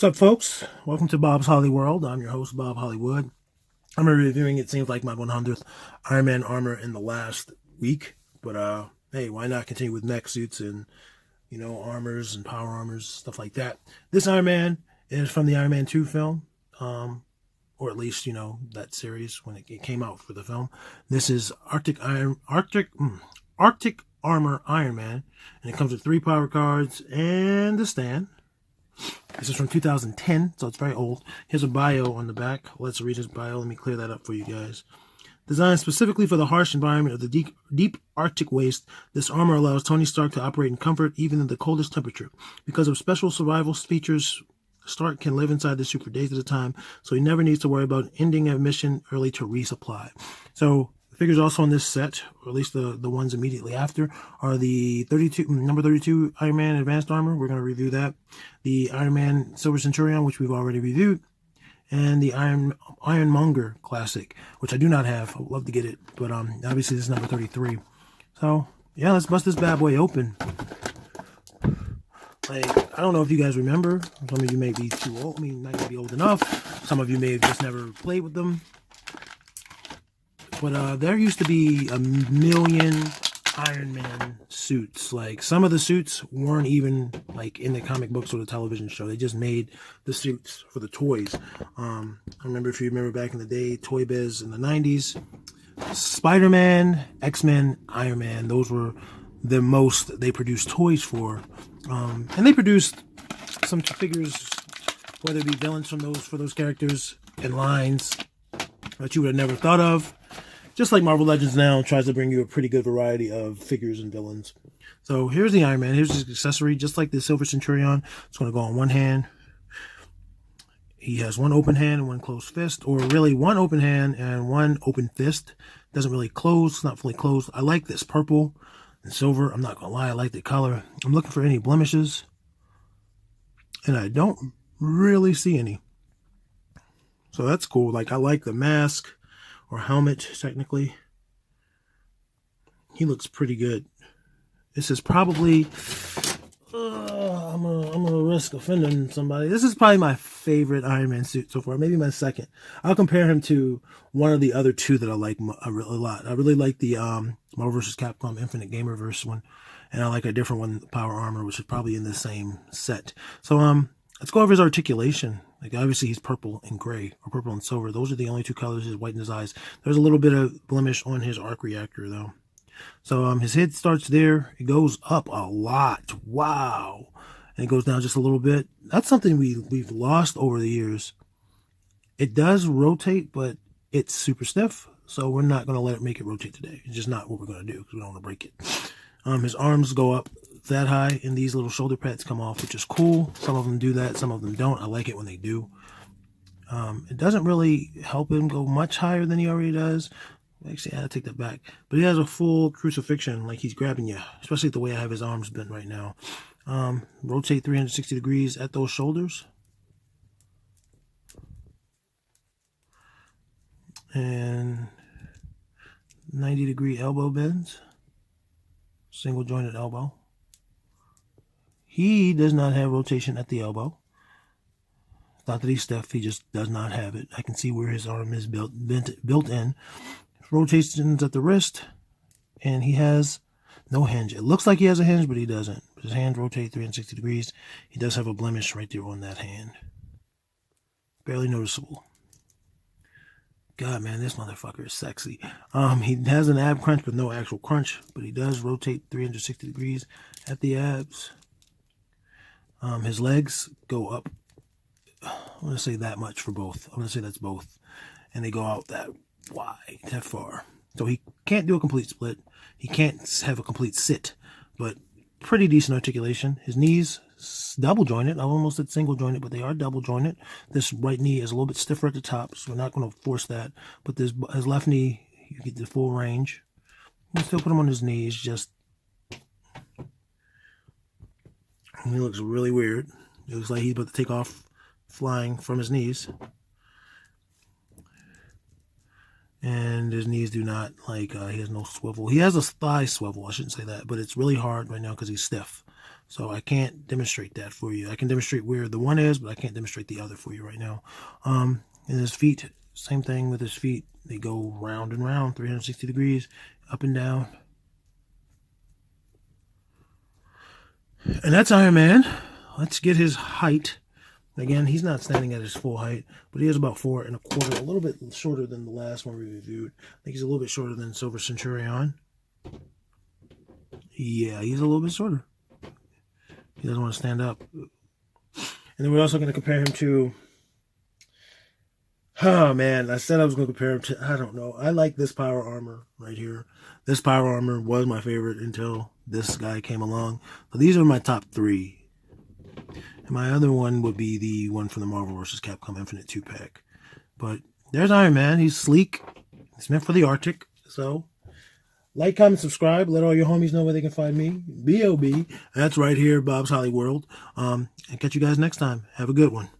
What's up, folks? Welcome to Bob's Holly World. I'm your host, Bob Hollywood. I'm reviewing, it seems like, my 100th Iron Man armor in the last week. But, hey, why not continue with mech suits and, armors and power armors, stuff like that. This Iron Man is from the Iron Man 2 film, or at least, that series when it came out for the film. This is Arctic Armor Iron Man, and it comes with 3 power cards and a stand. This is from 2010, so it's very old. Here's a bio on the back. Let's read his bio. Let me clear that up for you guys. Designed specifically for the harsh environment of the deep Arctic waste, this armor allows Tony Stark to operate in comfort even in the coldest temperature. Because of special survival features, Stark can live inside the suit for days at a time, so he never needs to worry about ending a mission early to resupply. So the figures also on this set, or at least the ones immediately after, are the number 32 Iron Man Advanced Armor. We're going to review that. The Iron Man Silver Centurion, which we've already reviewed. And the Ironmonger Classic, which I do not have. I would love to get it, but obviously this is number 33. So, yeah, let's bust this bad boy open. Like, I don't know if you guys remember. Some of you may be too old. I mean, might not be old enough. Some of you may have just never played with them. But there used to be a million Iron Man suits. Like, some of the suits weren't even like in the comic books or the television show. They just made the suits for the toys. I remember, if you remember back in the day, Toy Biz in the 90s, Spider-Man, X-Men, Iron Man, those were the most they produced toys for. And they produced some figures, whether it be villains for those characters and lines that you would have never thought of. Just like Marvel Legends now tries to bring you a pretty good variety of figures and villains. So here's the Iron Man. Here's his accessory, just like the Silver Centurion. It's going to go on one hand. He has one open hand and one closed fist, or really one open hand and one open fist. Doesn't really close, it's not fully closed. I like this purple and silver. I'm not going to lie, I like the color. I'm looking for any blemishes, and I don't really see any. So that's cool. Like, I like the mask, or helmet, technically. He looks pretty good. This is probably, I'm gonna risk offending somebody. This is probably my favorite Iron Man suit so far, maybe my second. I'll compare him to one of the other two that I like a lot. I really like the Marvel vs. Capcom Infinite Gamerverse one, and I like a different one, Power Armor, which is probably in the same set. So let's go over his articulation. Like, obviously he's purple and gray, or purple and silver. Those are the only two colors. His white in his eyes. There's a little bit of blemish on his arc reactor, though. So his head starts there. It goes up a lot. Wow. And it goes down just a little bit. That's something we've lost over the years. It does rotate, but it's super stiff. So we're not going to let it make it rotate today. It's just not what we're going to do, because we don't want to break it. His arms go up that high, and these little shoulder pads come off, which is cool. Some of them do that, some of them don't. I like it when they do. It doesn't really help him go much higher than he already does. Actually, I take that back. But he has a full crucifixion, like he's grabbing you, especially the way I have his arms bent right now. Rotate 360 degrees at those shoulders. And 90-degree elbow bends. Single jointed elbow. He does not have rotation at the elbow. It's not that he's stiff, he just does not have it. I can see where his arm is built in. Rotations at the wrist, and he has no hinge. It looks like he has a hinge, but he doesn't. His hands rotate 360 degrees. He does have a blemish right there on that hand. Barely noticeable. God, man, this motherfucker is sexy. He has an ab crunch, but no actual crunch, but he does rotate 360 degrees at the abs. His legs go up. I'm going to say that much for both. I'm going to say that's both. And they go out that wide, that far. So he can't do a complete split. He can't have a complete sit, but pretty decent articulation. His knees, double jointed. I almost said single jointed, but they are double jointed. This right knee is a little bit stiffer at the top, so we're not going to force that. But his left knee, you get the full range. We'll still put him on his knees, just... He looks really weird. It looks like he's about to take off flying from his knees. And his knees do not, like, he has no swivel. He has a thigh swivel, I shouldn't say that, but it's really hard right now because he's stiff. So I can't demonstrate that for you. I can demonstrate where the one is, but I can't demonstrate the other for you right now. And his feet, same thing with his feet. They go round and round, 360 degrees, up and down. And that's Iron Man. Let's get his height. Again, he's not standing at his full height, but he is about 4 1/4, a little bit shorter than the last one we reviewed. I think he's a little bit shorter than Silver Centurion. Yeah, he's a little bit shorter. He doesn't want to stand up. And then we're also going to compare him to... Oh, man, I said I was going to compare him to... I don't know. I like this power armor right here. This power armor was my favorite until this guy came along. So these are my top 3. And my other one would be the one from the Marvel vs. Capcom Infinite 2-pack. But there's Iron Man. He's sleek. It's meant for the Arctic. So, like, comment, subscribe. Let all your homies know where they can find me. B.O.B. That's right here, Bob's Holly World. And catch you guys next time. Have a good one.